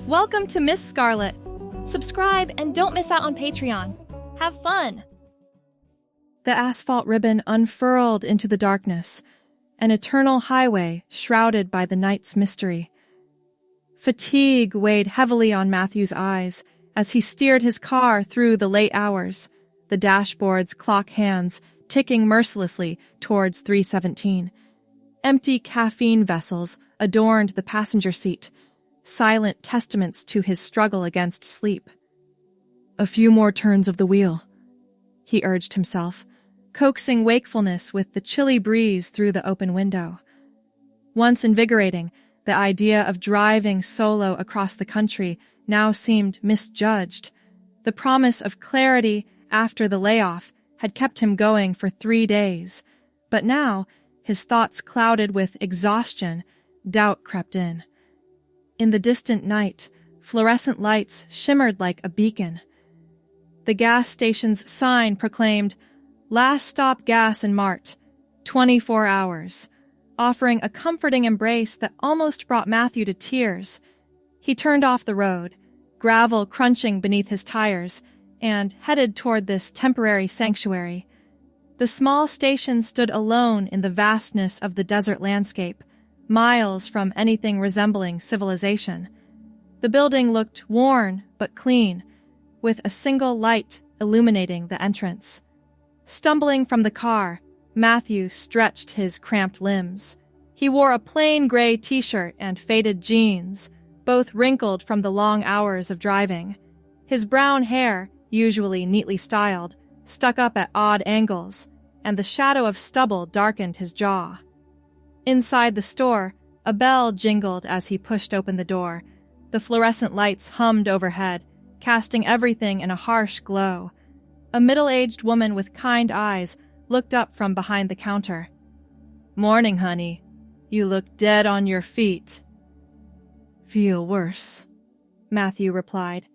Welcome to Miss Scarlett. Subscribe and don't miss out on Patreon. Have fun! The asphalt ribbon unfurled into the darkness, an eternal highway shrouded by the night's mystery. Fatigue weighed heavily on Matthew's eyes as he steered his car through the late hours, the dashboard's clock hands ticking mercilessly towards 3:17. Empty caffeine vessels adorned the passenger seat, silent testaments to his struggle against sleep. "A few more turns of the wheel," he urged himself, coaxing wakefulness with the chilly breeze through the open window. Once invigorating, the idea of driving solo across the country now seemed misjudged. The promise of clarity after the layoff had kept him going for 3 days, but now, his thoughts clouded with exhaustion, doubt crept in. In the distant night, fluorescent lights shimmered like a beacon. The gas station's sign proclaimed, "Last stop gas in Mart, 24 hours," offering a comforting embrace that almost brought Matthew to tears. He turned off the road, gravel crunching beneath his tires, and headed toward this temporary sanctuary. The small station stood alone in the vastness of the desert landscape, miles from anything resembling civilization. The building looked worn but clean, with a single light illuminating the entrance. Stumbling from the car, Matthew stretched his cramped limbs. He wore a plain gray t-shirt and faded jeans, both wrinkled from the long hours of driving. His brown hair, usually neatly styled, stuck up at odd angles, and the shadow of stubble darkened his jaw. Inside the store, a bell jingled as he pushed open the door. The fluorescent lights hummed overhead, casting everything in a harsh glow. A middle-aged woman with kind eyes looked up from behind the counter. "Morning, honey. You look dead on your feet." "Feel worse," Matthew replied,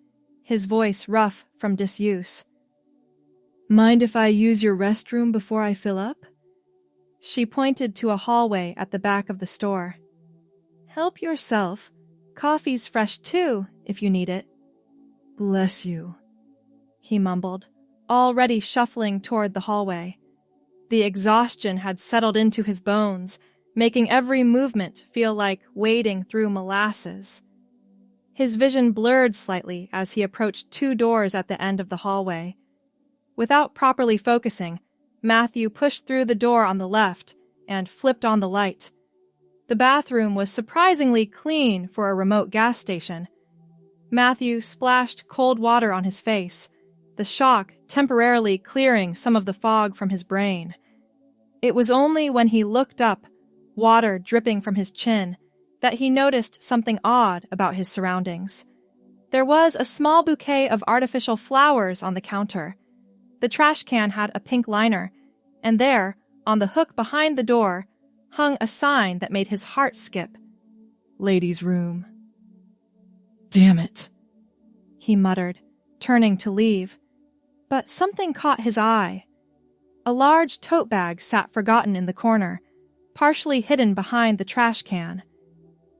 his voice rough from disuse. "Mind if I use your restroom before I fill up?" She pointed to a hallway at the back of the store. "Help yourself. Coffee's fresh too, if you need it." "Bless you," he mumbled, already shuffling toward the hallway. The exhaustion had settled into his bones, making every movement feel like wading through molasses. His vision blurred slightly as he approached 2 doors at the end of the hallway. Without properly focusing, Matthew pushed through the door on the left and flipped on the light. The bathroom was surprisingly clean for a remote gas station. Matthew splashed cold water on his face, the shock temporarily clearing some of the fog from his brain. It was only when he looked up, water dripping from his chin, that he noticed something odd about his surroundings. There was a small bouquet of artificial flowers on the counter. The trash can had a pink liner, and there, on the hook behind the door, hung a sign that made his heart skip. "Ladies' room." "Damn it," he muttered, turning to leave. But something caught his eye. A large tote bag sat forgotten in the corner, partially hidden behind the trash can.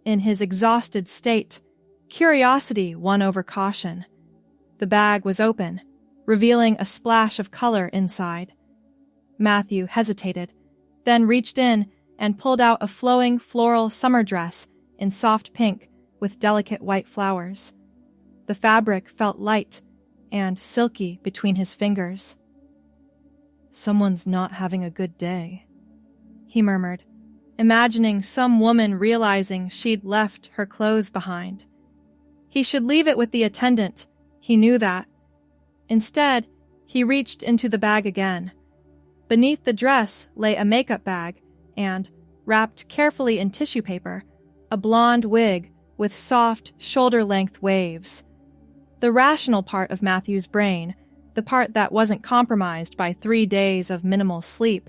In his exhausted state, curiosity won over caution. The bag was open, revealing a splash of color inside. Matthew hesitated, then reached in and pulled out a flowing floral summer dress in soft pink with delicate white flowers. The fabric felt light and silky between his fingers. "Someone's not having a good day," he murmured, imagining some woman realizing she'd left her clothes behind. He should leave it with the attendant, he knew that. Instead, he reached into the bag again. Beneath the dress lay a makeup bag and, wrapped carefully in tissue paper, a blonde wig with soft, shoulder-length waves. The rational part of Matthew's brain, the part that wasn't compromised by 3 days of minimal sleep,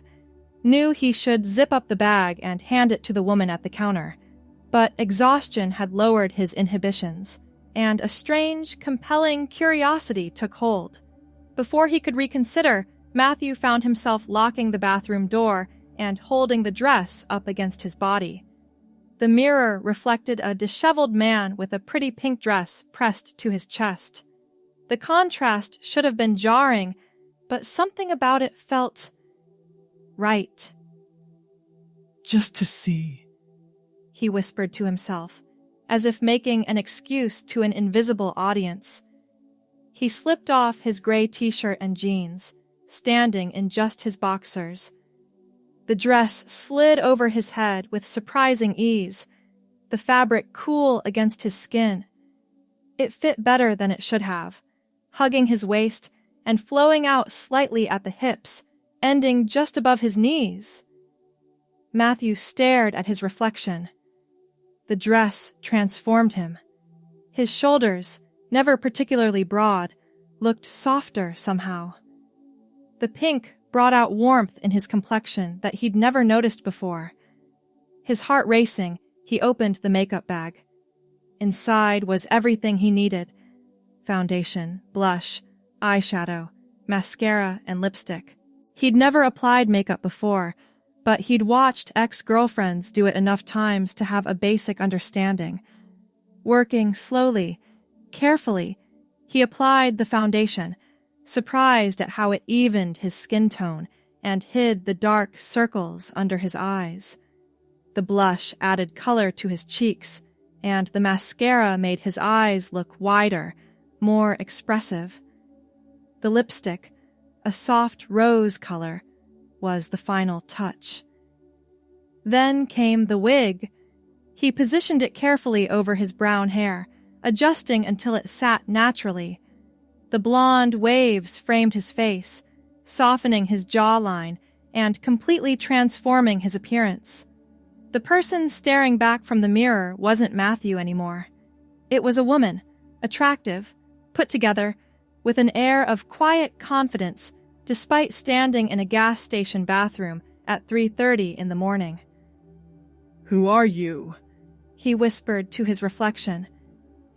knew he should zip up the bag and hand it to the woman at the counter. But exhaustion had lowered his inhibitions, and a strange, compelling curiosity took hold. Before he could reconsider, Matthew found himself locking the bathroom door and holding the dress up against his body. The mirror reflected a disheveled man with a pretty pink dress pressed to his chest. The contrast should have been jarring, but something about it felt right. Just to see, he whispered to himself, as if making an excuse to an invisible audience. He slipped off his gray t-shirt and jeans, standing in just his boxers. The dress slid over his head with surprising ease, the fabric cool against his skin. It fit better than it should have, hugging his waist and flowing out slightly at the hips, ending just above his knees. Matthew stared at his reflection. The dress transformed him. His shoulders, never particularly broad, looked softer somehow. The pink brought out warmth in his complexion that he'd never noticed before. His heart racing, he opened the makeup bag. Inside was everything he needed: foundation, blush, eyeshadow, mascara, and lipstick. He'd never applied makeup before, but he'd watched ex-girlfriends do it enough times to have a basic understanding. Working slowly, carefully, he applied the foundation, surprised at how it evened his skin tone and hid the dark circles under his eyes. The blush added color to his cheeks, and the mascara made his eyes look wider, more expressive. The lipstick, a soft rose color, was the final touch. Then came the wig. He positioned it carefully over his brown hair, adjusting until it sat naturally. The blonde waves framed his face, softening his jawline and completely transforming his appearance. The person staring back from the mirror wasn't Matthew anymore. It was a woman, attractive, put together, with an air of quiet confidence despite standing in a gas station bathroom at 3:30 in the morning. "Who are you?" he whispered to his reflection,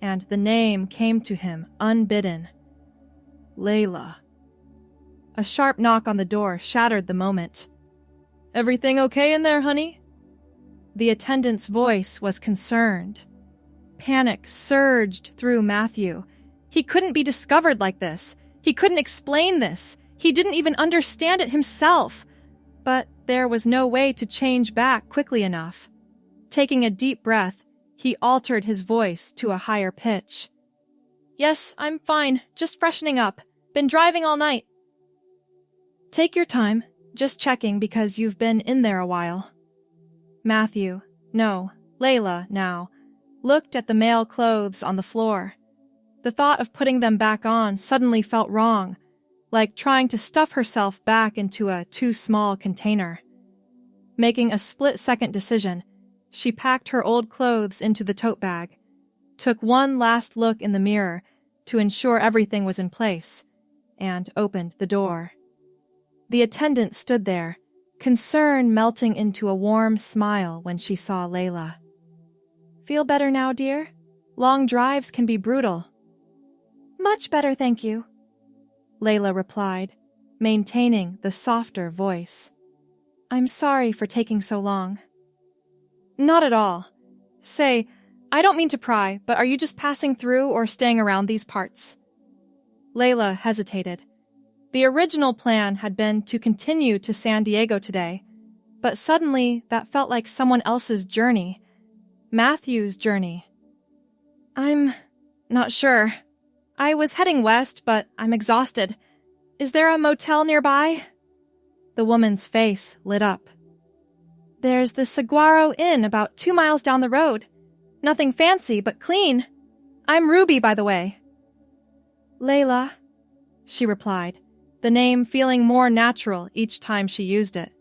and the name came to him unbidden. Layla. A sharp knock on the door shattered the moment. "Everything okay in there, honey?" The attendant's voice was concerned. Panic surged through Matthew. He couldn't be discovered like this. He couldn't explain this. He didn't even understand it himself. But there was no way to change back quickly enough. Taking a deep breath, he altered his voice to a higher pitch. "Yes, I'm fine. Just freshening up. Been driving all night." "Take your time. Just checking because you've been in there a while." Matthew, no, Layla now, looked at the male clothes on the floor. The thought of putting them back on suddenly felt wrong, like trying to stuff herself back into a too small container. Making a split-second decision, she packed her old clothes into the tote bag, took one last look in the mirror to ensure everything was in place, and opened the door. The attendant stood there, concern melting into a warm smile when she saw Layla. "Feel better now, dear? Long drives can be brutal." "Much better, thank you," Layla replied, maintaining the softer voice. "I'm sorry for taking so long." "Not at all. Say, I don't mean to pry, but are you just passing through or staying around these parts?" Layla hesitated. The original plan had been to continue to San Diego today, but suddenly that felt like someone else's journey. Matthew's journey. "I'm not sure. I was heading west, but I'm exhausted. Is there a motel nearby?" The woman's face lit up. "There's the Saguaro Inn about 2 miles down the road. Nothing fancy, but clean. I'm Ruby, by the way." "Layla," she replied, the name feeling more natural each time she used it.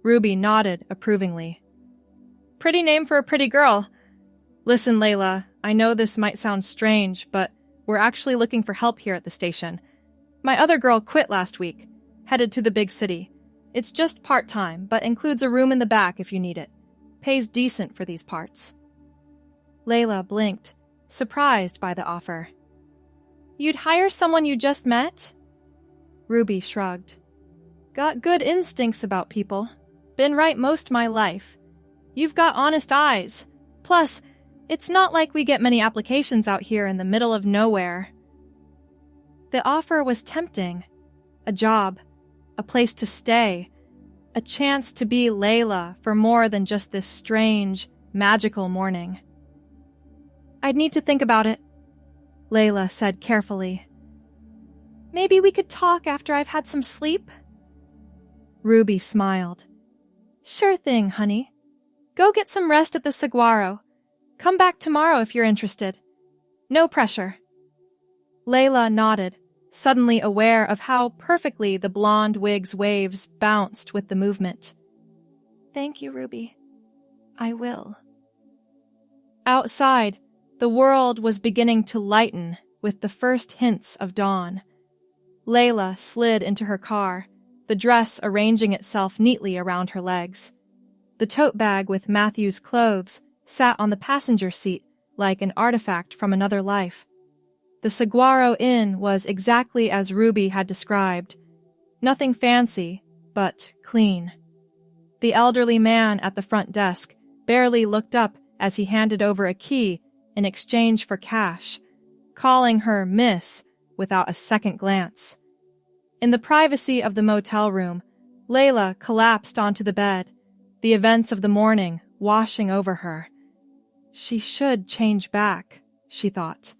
Ruby nodded approvingly. "Pretty name for a pretty girl. Listen, Layla, I know this might sound strange, but we're actually looking for help here at the station. My other girl quit last week, headed to the big city. It's just part-time, but includes a room in the back if you need it. Pays decent for these parts." Layla blinked, surprised by the offer. "You'd hire someone you just met?" Ruby shrugged. "Got good instincts about people. Been right most my life. You've got honest eyes. Plus, it's not like we get many applications out here in the middle of nowhere. The offer was tempting. A job, a place to stay, a chance to be Layla for more than just this strange, magical morning. I'd need to think about it, Layla said carefully. Maybe we could talk after I've had some sleep? Ruby smiled. Sure thing, honey. Go get some rest at the saguaro. Come back tomorrow if you're interested. No pressure. Layla nodded, suddenly aware of how perfectly the blonde wig's waves bounced with the movement. Thank you, Ruby. I will. Outside, the world was beginning to lighten with the first hints of dawn. Layla slid into her car, the dress arranging itself neatly around her legs. The tote bag with Matthew's clothes sat on the passenger seat like an artifact from another life. The Saguaro Inn was exactly as Ruby had described. Nothing fancy, but clean. The elderly man at the front desk barely looked up as he handed over a key in exchange for cash, calling her Miss without a second glance. In the privacy of the motel room, Layla collapsed onto the bed, the events of the morning washing over her. She should change back, she thought.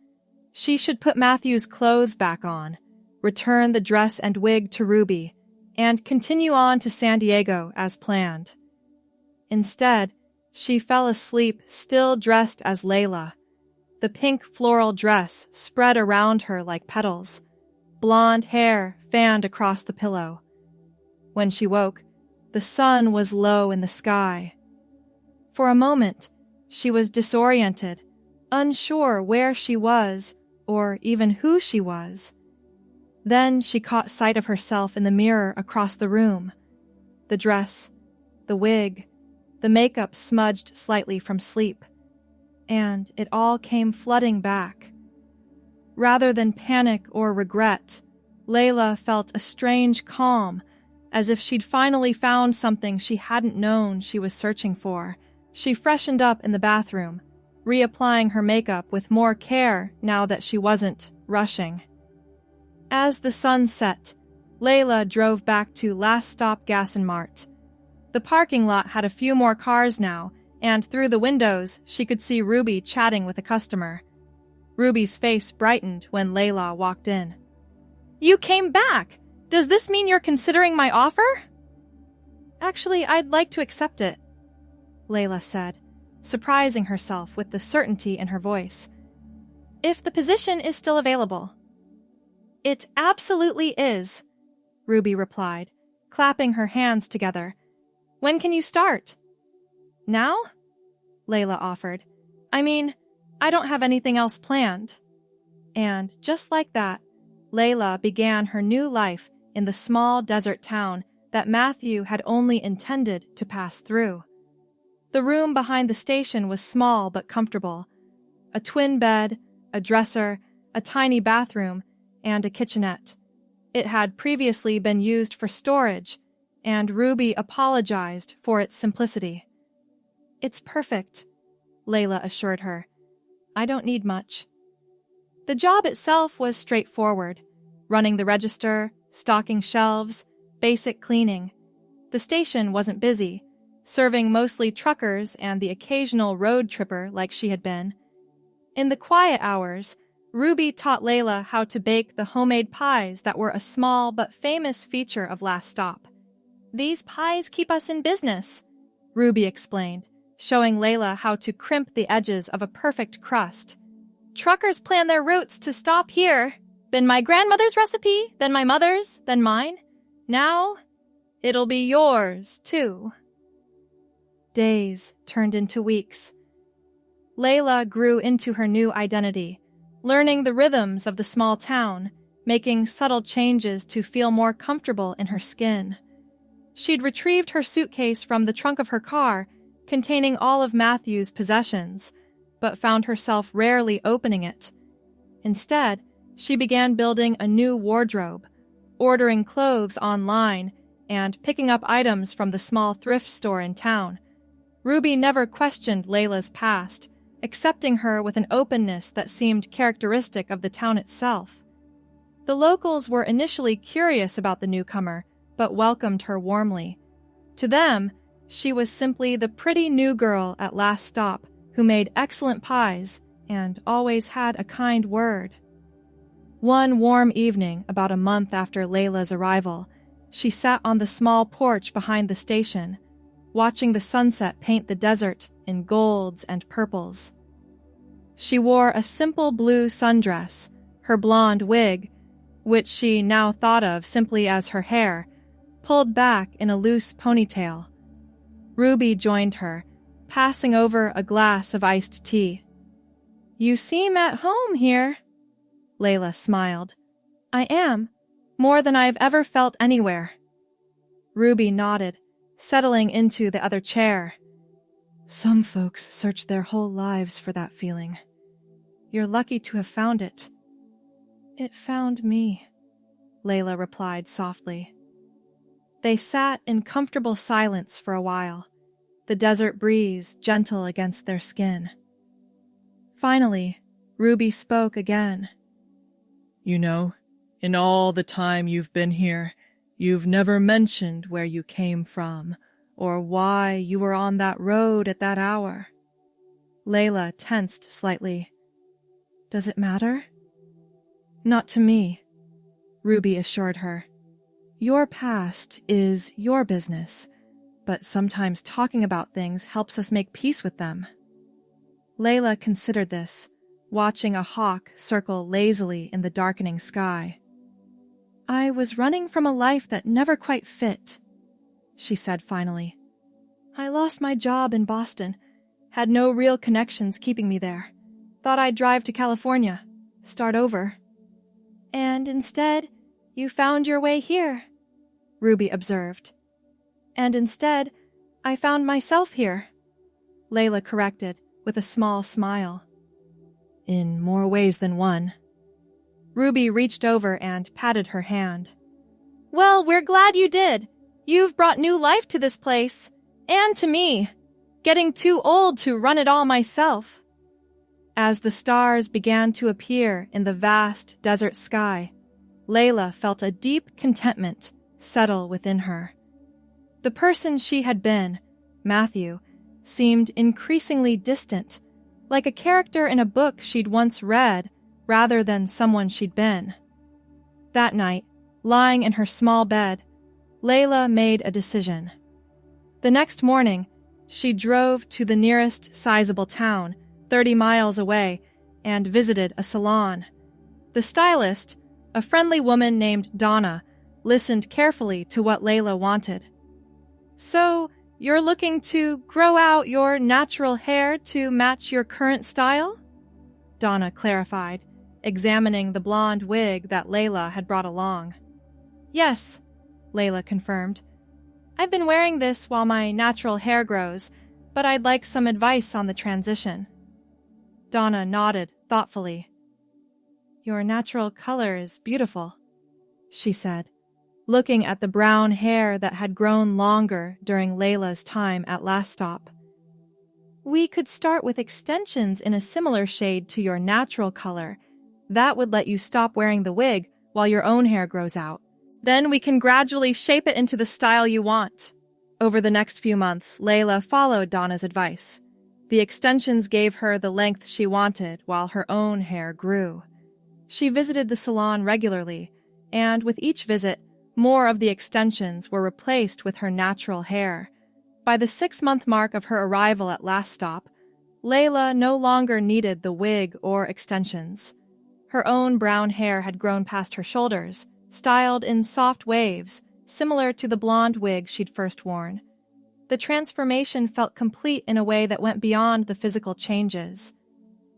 She should put Matthew's clothes back on, return the dress and wig to Ruby, and continue on to San Diego as planned. Instead, she fell asleep still dressed as Layla. The pink floral dress spread around her like petals. Blonde hair fanned across the pillow. When she woke, the sun was low in the sky. For a moment, she was disoriented, unsure where she was or even who she was. Then she caught sight of herself in the mirror across the room. The dress, the wig, the makeup smudged slightly from sleep. And it all came flooding back. Rather than panic or regret, Layla felt a strange calm, as if she'd finally found something she hadn't known she was searching for. She freshened up in the bathroom, reapplying her makeup with more care now that she wasn't rushing. As the sun set, Layla drove back to Last Stop Gas and Mart. The parking lot had a few more cars now, and through the windows she could see Ruby chatting with a customer. Ruby's face brightened when Layla walked in. You came back! Does this mean you're considering my offer? Actually, I'd like to accept it, Layla said, surprising herself with the certainty in her voice. If the position is still available. It absolutely is, Ruby replied, clapping her hands together. When can you start? Now? Layla offered. I mean, I don't have anything else planned. And just like that, Layla began her new life in the small desert town that Matthew had only intended to pass through. The room behind the station was small but comfortable. A twin bed, a dresser, a tiny bathroom, and a kitchenette. It had previously been used for storage, and Ruby apologized for its simplicity. It's perfect, Layla assured her. I don't need much. The job itself was straightforward, running the register, stocking shelves, basic cleaning. The station wasn't busy, serving mostly truckers and the occasional road tripper like she had been. In the quiet hours, Ruby taught Layla how to bake the homemade pies that were a small but famous feature of Last Stop. These pies keep us in business, Ruby explained, showing Layla how to crimp the edges of a perfect crust. Truckers plan their routes to stop here. Been my grandmother's recipe, then my mother's, then mine. Now, it'll be yours, too. Days turned into weeks. Layla grew into her new identity, learning the rhythms of the small town, making subtle changes to feel more comfortable in her skin. She'd retrieved her suitcase from the trunk of her car, containing all of Matthew's possessions, but found herself rarely opening it. Instead, she began building a new wardrobe, ordering clothes online, and picking up items from the small thrift store in town. Ruby never questioned Layla's past, accepting her with an openness that seemed characteristic of the town itself. The locals were initially curious about the newcomer, but welcomed her warmly. To them, she was simply the pretty new girl at last stop who made excellent pies and always had a kind word. One warm evening, about a month after Layla's arrival, she sat on the small porch behind the station, watching the sunset paint the desert in golds and purples. She wore a simple blue sundress, her blonde wig, which she now thought of simply as her hair, pulled back in a loose ponytail. Ruby joined her, passing over a glass of iced tea. "You seem at home here." Layla smiled. "I am, more than I've ever felt anywhere." Ruby nodded, settling into the other chair. "Some folks search their whole lives for that feeling. You're lucky to have found it." "It found me," Layla replied softly. They sat in comfortable silence for a while, the desert breeze gentle against their skin. Finally, Ruby spoke again. You know, in all the time you've been here, you've never mentioned where you came from or why you were on that road at that hour." Layla tensed slightly. "Does it matter?" "Not to me," Ruby assured her. "Your past is your business, but sometimes talking about things helps us make peace with them." Layla considered this, watching a hawk circle lazily in the darkening sky. "I was running from a life that never quite fit," she said finally. "I lost my job in Boston, had no real connections keeping me there. Thought I'd drive to California, start over. And instead, you found your way here," Ruby observed. "And instead, I found myself here," Layla corrected with a small smile. "In more ways than one." Ruby reached over and patted her hand. "Well, we're glad you did. You've brought new life to this place, and to me. Getting too old to run it all myself." As the stars began to appear in the vast desert sky, Layla felt a deep contentment settle within her. The person she had been, Matthew, seemed increasingly distant, like a character in a book she'd once read rather than someone she'd been. That night, lying in her small bed, Layla made a decision. The next morning, she drove to the nearest sizable town, 30 miles away, and visited a salon. The stylist, a friendly woman named Donna, listened carefully to what Layla wanted. "So, you're looking to grow out your natural hair to match your current style?" Donna clarified, examining the blonde wig that Layla had brought along. "Yes," Layla confirmed. "I've been wearing this while my natural hair grows, but I'd like some advice on the transition." Donna nodded thoughtfully. "Your natural color is beautiful," she said, looking at the brown hair that had grown longer during Layla's time at last stop. "We could start with extensions in a similar shade to your natural color. That would let you stop wearing the wig while your own hair grows out. Then we can gradually shape it into the style you want." Over the next few months, Layla followed Donna's advice. The extensions gave her the length she wanted while her own hair grew. She visited the salon regularly, and with each visit, more of the extensions were replaced with her natural hair. By the 6-month mark of her arrival at last stop, Layla no longer needed the wig or extensions. Her own brown hair had grown past her shoulders, styled in soft waves, similar to the blonde wig she'd first worn. The transformation felt complete in a way that went beyond the physical changes.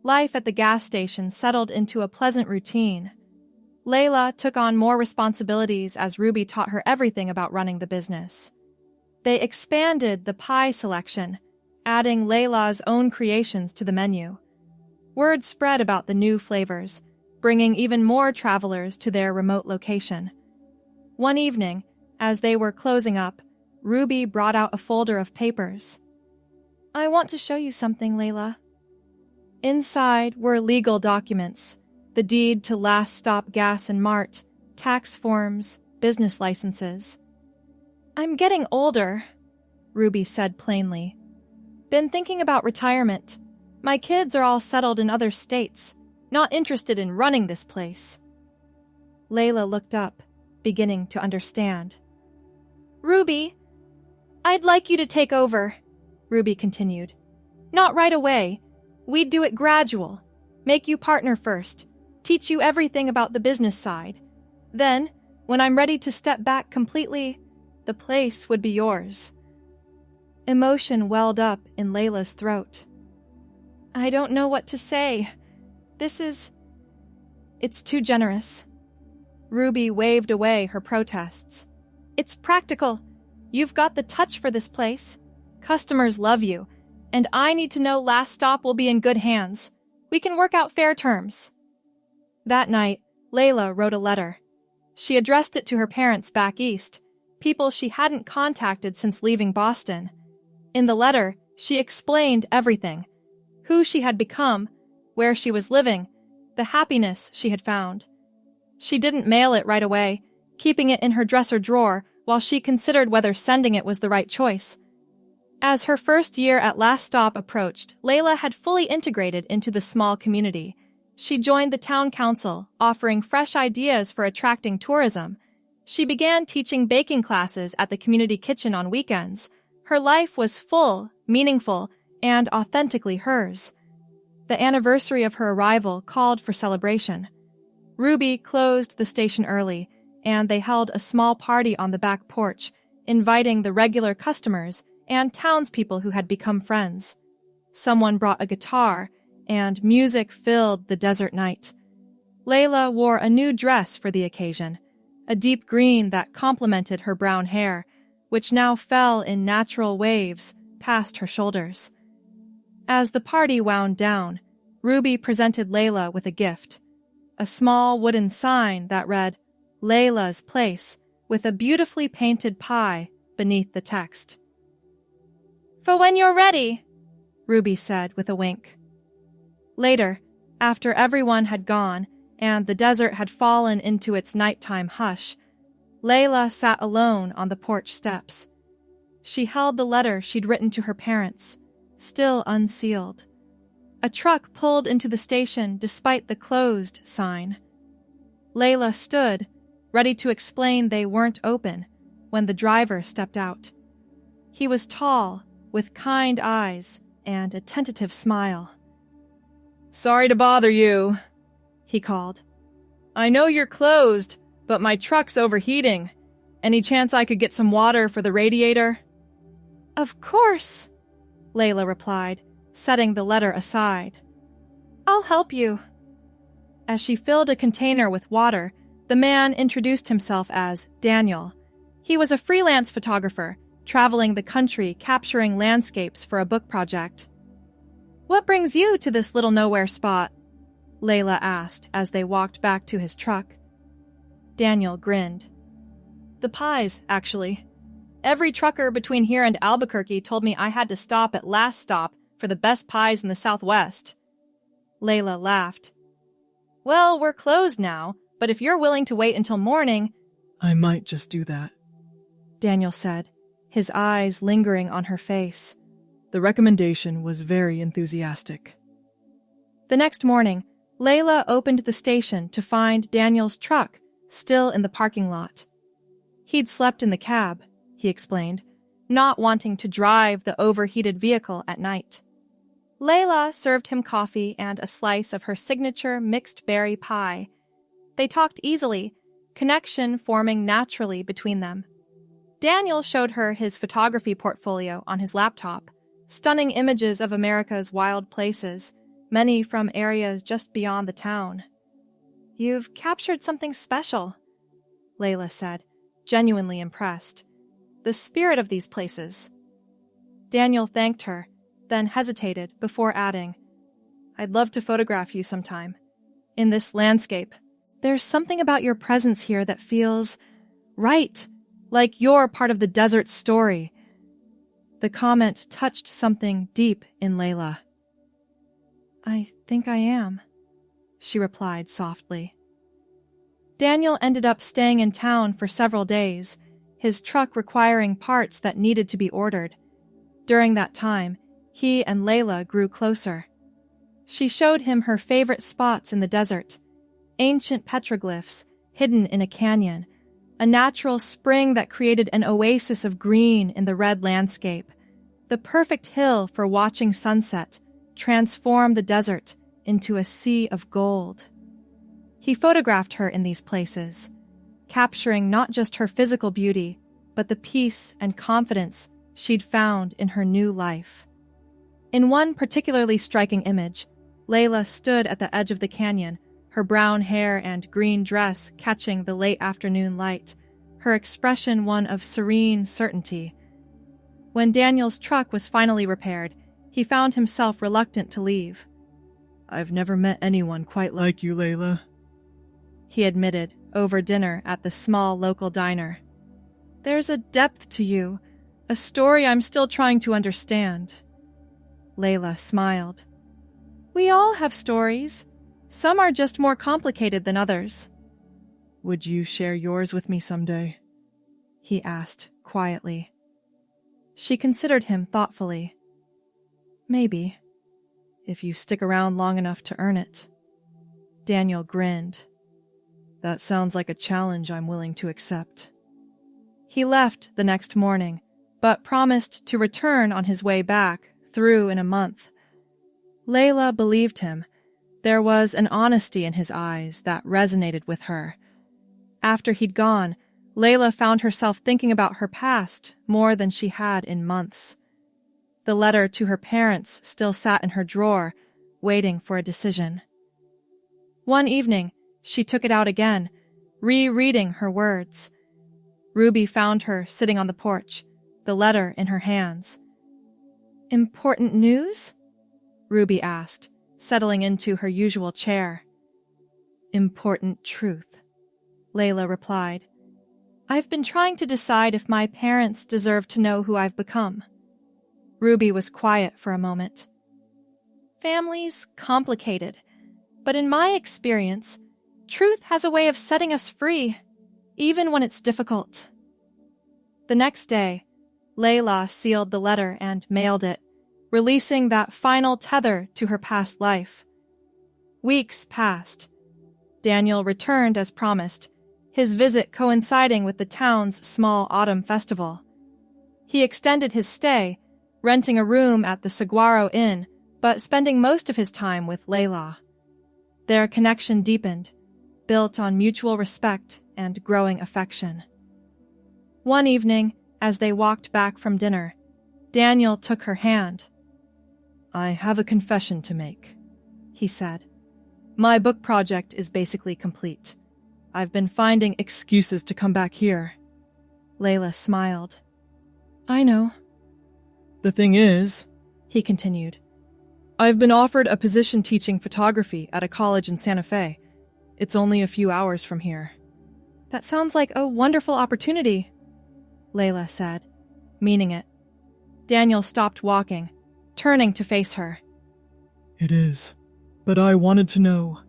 Life at the gas station settled into a pleasant routine. Layla took on more responsibilities as Ruby taught her everything about running the business. They expanded the pie selection, adding Layla's own creations to the menu. Word spread about the new flavors, bringing even more travelers to their remote location. One evening, as they were closing up, Ruby brought out a folder of papers. I want to show you something, Layla. Inside were legal documents, the deed to Last Stop Gas and Mart, tax forms, business licenses. I'm getting older, Ruby said plainly. Been thinking about retirement. My kids are all settled in other states, not interested in running this place. Layla looked up, beginning to understand. Ruby, I'd like you to take over, Ruby continued. Not right away. We'd do it gradual. Make you partner first. Teach you everything about the business side. Then, when I'm ready to step back completely, the place would be yours. Emotion welled up in Layla's throat. I don't know what to say. It's too generous. Ruby waved away her protests. It's practical. You've got the touch for this place. Customers love you, and I need to know Last Stop will be in good hands. We can work out fair terms. That night, Layla wrote a letter. She addressed it to her parents back east, people she hadn't contacted since leaving Boston. In the letter, she explained everything: who she had become, where she was living, the happiness she had found. She didn't mail it right away, keeping it in her dresser drawer while she considered whether sending it was the right choice. As her first year at Last Stop approached, Layla had fully integrated into the small community. She joined the town council, offering fresh ideas for attracting tourism. She began teaching baking classes at the community kitchen on weekends. Her life was full, meaningful, and authentically hers. The anniversary of her arrival called for celebration. Ruby closed the station early, and they held a small party on the back porch, inviting the regular customers and townspeople who had become friends. Someone brought a guitar, and music filled the desert night. Layla wore a new dress for the occasion, a deep green that complemented her brown hair, which now fell in natural waves past her shoulders. As the party wound down, Ruby presented Layla with a gift, a small wooden sign that read, Layla's Place, with a beautifully painted pie beneath the text. For when you're ready, Ruby said with a wink. Later, after everyone had gone and the desert had fallen into its nighttime hush, Layla sat alone on the porch steps. She held the letter she'd written to her parents, still unsealed. A truck pulled into the station despite the closed sign. Layla stood, ready to explain they weren't open, when the driver stepped out. He was tall, with kind eyes and a tentative smile. Sorry to bother you, he called. I know you're closed, but my truck's overheating. Any chance I could get some water for the radiator? Of course, Layla replied, setting the letter aside. I'll help you. As she filled a container with water, the man introduced himself as Daniel. He was a freelance photographer, traveling the country capturing landscapes for a book project. What brings you to this little nowhere spot? Layla asked as they walked back to his truck. Daniel grinned. The pies, actually. Every trucker between here and Albuquerque told me I had to stop at Last Stop for the best pies in the Southwest. Layla laughed. Well, we're closed now, but if you're willing to wait until morning... I might just do that, Daniel said, his eyes lingering on her face. The recommendation was very enthusiastic. The next morning, Layla opened the station to find Daniel's truck still in the parking lot. He'd slept in the cab, he explained, not wanting to drive the overheated vehicle at night. Layla served him coffee and a slice of her signature mixed berry pie. They talked easily, connection forming naturally between them. Daniel showed her his photography portfolio on his laptop, stunning images of America's wild places, many from areas just beyond the town. You've captured something special, Layla said, genuinely impressed. The spirit of these places. Daniel thanked her, then hesitated before adding, I'd love to photograph you sometime. In this landscape, there's something about your presence here that feels right, like you're part of the desert's story. The comment touched something deep in Layla. "I think I am," she replied softly. Daniel ended up staying in town for several days, his truck requiring parts that needed to be ordered. During that time, he and Layla grew closer. She showed him her favorite spots in the desert, ancient petroglyphs hidden in a canyon, a natural spring that created an oasis of green in the red landscape, the perfect hill for watching sunset transform the desert into a sea of gold. He photographed her in these places, capturing not just her physical beauty, but the peace and confidence she'd found in her new life. In one particularly striking image, Layla stood at the edge of the canyon, her brown hair and green dress catching the late afternoon light, her expression one of serene certainty. When Daniel's truck was finally repaired, he found himself reluctant to leave. "I've never met anyone quite like you, Layla," he admitted over dinner at the small local diner. "There's a depth to you, a story I'm still trying to understand." Layla smiled. "We all have stories. Some are just more complicated than others." "Would you share yours with me someday?" he asked quietly. She considered him thoughtfully. "Maybe, if you stick around long enough to earn it." Daniel grinned. "That sounds like a challenge I'm willing to accept." He left the next morning, but promised to return on his way back, through in a month. Layla believed him. There was an honesty in his eyes that resonated with her. After he'd gone, Layla found herself thinking about her past more than she had in months. The letter to her parents still sat in her drawer, waiting for a decision. One evening, she took it out again, rereading her words. Ruby found her sitting on the porch, the letter in her hands. "Important news?" Ruby asked, settling into her usual chair. "Important truth," Layla replied. "I've been trying to decide if my parents deserve to know who I've become." Ruby was quiet for a moment. "Family's complicated, but in my experience, truth has a way of setting us free, even when it's difficult." The next day, Layla sealed the letter and mailed it, releasing that final tether to her past life. Weeks passed. Daniel returned as promised, his visit coinciding with the town's small autumn festival. He extended his stay, renting a room at the Saguaro Inn, but spending most of his time with Layla. Their connection deepened, built on mutual respect and growing affection. One evening, as they walked back from dinner, Daniel took her hand. "I have a confession to make," he said. "My book project is basically complete. I've been finding excuses to come back here." Layla smiled. "I know." "The thing is," he continued, "I've been offered a position teaching photography at a college in Santa Fe. It's only a few hours from here." "That sounds like a wonderful opportunity," Layla said, meaning it. Daniel stopped walking, turning to face her. "It is, but I wanted to know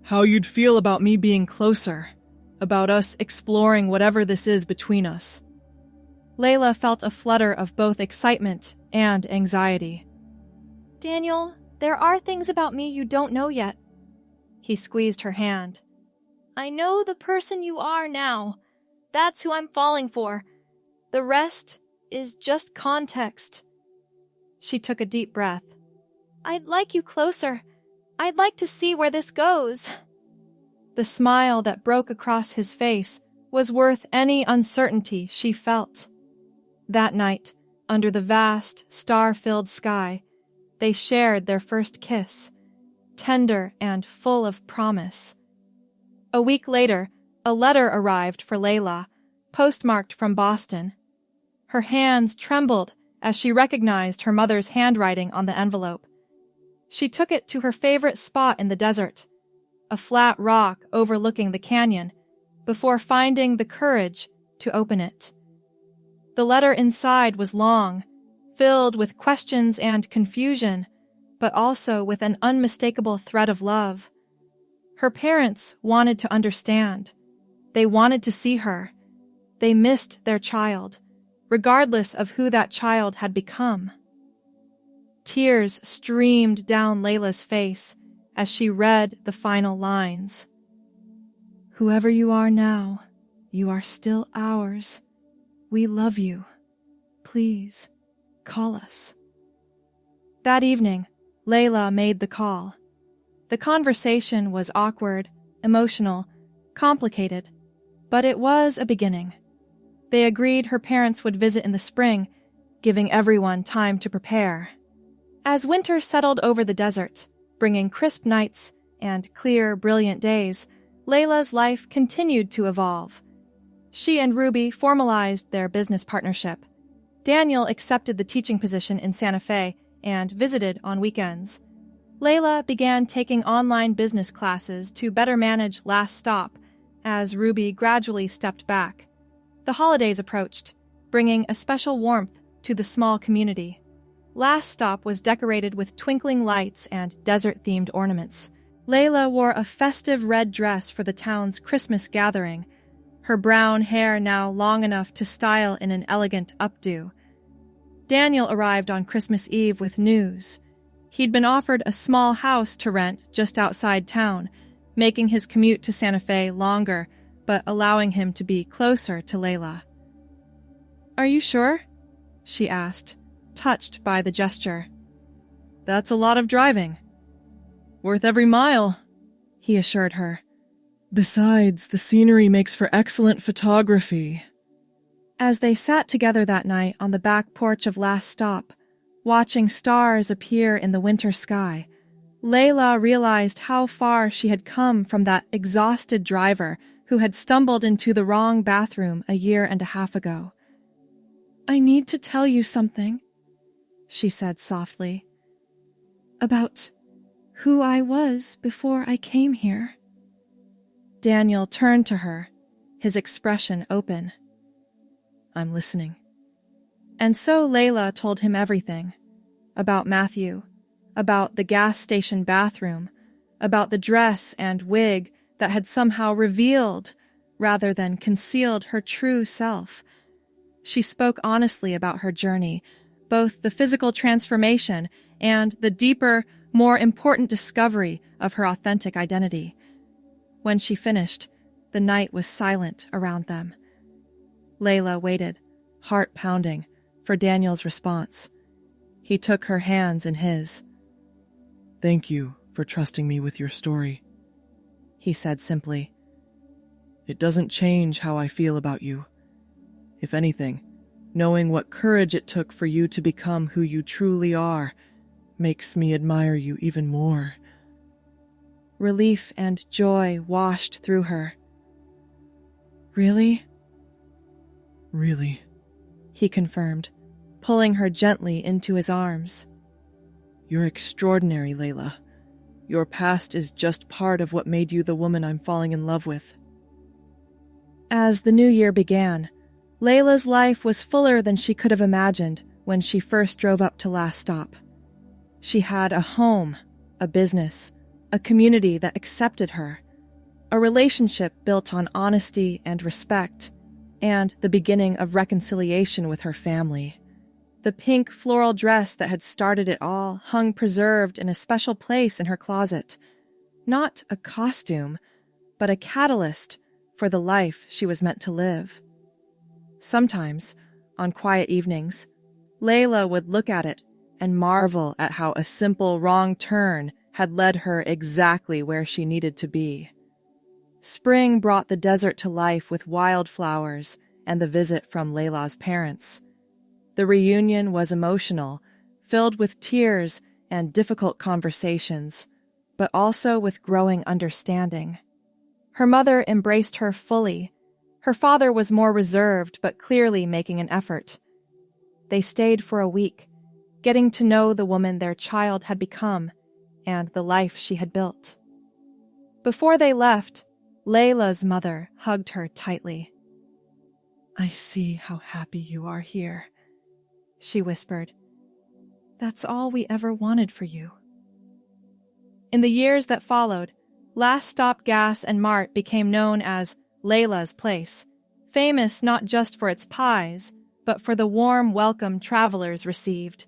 how you'd feel about me being closer, about us exploring whatever this is between us." Layla felt a flutter of both excitement and anxiety. "Daniel, there are things about me you don't know yet." He squeezed her hand. "I know the person you are now. That's who I'm falling for. The rest is just context." She took a deep breath. "I'd like you closer. I'd like to see where this goes." The smile that broke across his face was worth any uncertainty she felt. That night, under the vast, star-filled sky, they shared their first kiss, tender and full of promise. A week later, a letter arrived for Layla, postmarked from Boston. Her hands trembled as she recognized her mother's handwriting on the envelope. She took it to her favorite spot in the desert, a flat rock overlooking the canyon, before finding the courage to open it. The letter inside was long, filled with questions and confusion, but also with an unmistakable thread of love. Her parents wanted to understand. They wanted to see her. They missed their child, regardless of who that child had become. Tears streamed down Layla's face as she read the final lines. "Whoever you are now, you are still ours. We love you. Please, call us." That evening, Layla made the call. The conversation was awkward, emotional, complicated, but it was a beginning. They agreed her parents would visit in the spring, giving everyone time to prepare. As winter settled over the desert, bringing crisp nights and clear, brilliant days, Layla's life continued to evolve. She and Ruby formalized their business partnership. Daniel accepted the teaching position in Santa Fe and visited on weekends. Layla began taking online business classes to better manage Last Stop as Ruby gradually stepped back. The holidays approached, bringing a special warmth to the small community. Last Stop was decorated with twinkling lights and desert-themed ornaments. Layla wore a festive red dress for the town's Christmas gathering, her brown hair now long enough to style in an elegant updo. Daniel arrived on Christmas Eve with news. He'd been offered a small house to rent just outside town, making his commute to Santa Fe longer, but allowing him to be closer to Layla. "Are you sure?" she asked, touched by the gesture. "That's a lot of driving." "Worth every mile," he assured her. "Besides, the scenery makes for excellent photography." As they sat together that night on the back porch of Last Stop, watching stars appear in the winter sky, Layla realized how far she had come from that exhausted driver who had stumbled into the wrong bathroom a year and a half ago. "I need to tell you something," she said softly, "about who I was before I came here." Daniel turned to her, his expression open. "I'm listening." And so Layla told him everything. About Matthew, about the gas station bathroom, about the dress and wig that had somehow revealed, rather than concealed, her true self. She spoke honestly about her journey, both the physical transformation and the deeper, more important discovery of her authentic identity. When she finished, the night was silent around them. Layla waited, heart pounding, for Daniel's response. He took her hands in his. "Thank you for trusting me with your story," he said simply. "It doesn't change how I feel about you. If anything, knowing what courage it took for you to become who you truly are makes me admire you even more." Relief and joy washed through her. "Really?" "Really," he confirmed, pulling her gently into his arms. "You're extraordinary, Layla. Your past is just part of what made you the woman I'm falling in love with." As the new year began, Layla's life was fuller than she could have imagined when she first drove up to Last Stop. She had a home, a business, a community that accepted her, a relationship built on honesty and respect, and the beginning of reconciliation with her family. The pink floral dress that had started it all hung preserved in a special place in her closet. Not a costume, but a catalyst for the life she was meant to live. Sometimes, on quiet evenings, Layla would look at it and marvel at how a simple wrong turn had led her exactly where she needed to be. Spring brought the desert to life with wildflowers and the visit from Layla's parents. The reunion was emotional, filled with tears and difficult conversations, but also with growing understanding. Her mother embraced her fully. Her father was more reserved, but clearly making an effort. They stayed for a week, getting to know the woman their child had become and the life she had built. Before they left, Layla's mother hugged her tightly. "I see how happy you are here," she whispered, That's all we ever wanted for you. In the years that followed, Last Stop Gas and Mart became known as Layla's Place, famous not just for its pies, but for the warm welcome travelers received.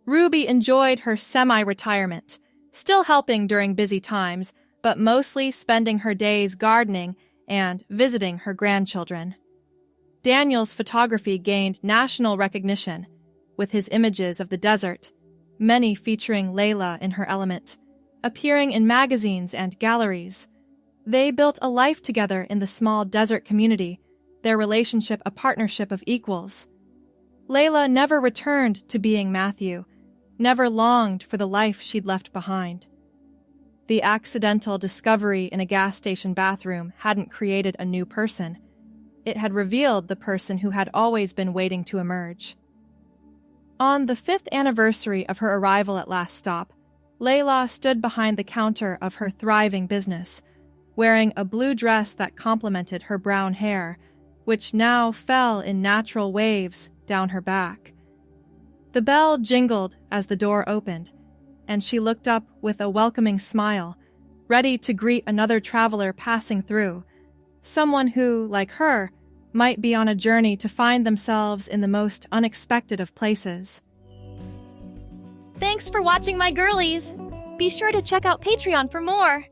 Ruby enjoyed her semi-retirement, still helping during busy times, but mostly spending her days gardening and visiting her grandchildren. Daniel's photography gained national recognition, with his images of the desert, many featuring Layla in her element, appearing in magazines and galleries. They built a life together in the small desert community, their relationship a partnership of equals. Layla never returned to being Matthew, never longed for the life she'd left behind. The accidental discovery in a gas station bathroom hadn't created a new person. It had revealed the person who had always been waiting to emerge. On the 5th anniversary of her arrival at Last Stop, Layla stood behind the counter of her thriving business, wearing a blue dress that complemented her brown hair, which now fell in natural waves down her back. The bell jingled as the door opened, and she looked up with a welcoming smile, ready to greet another traveler passing through, someone who, like her, might be on a journey to find themselves in the most unexpected of places. Thanks for watching, my girlies! Be sure to check out Patreon for more!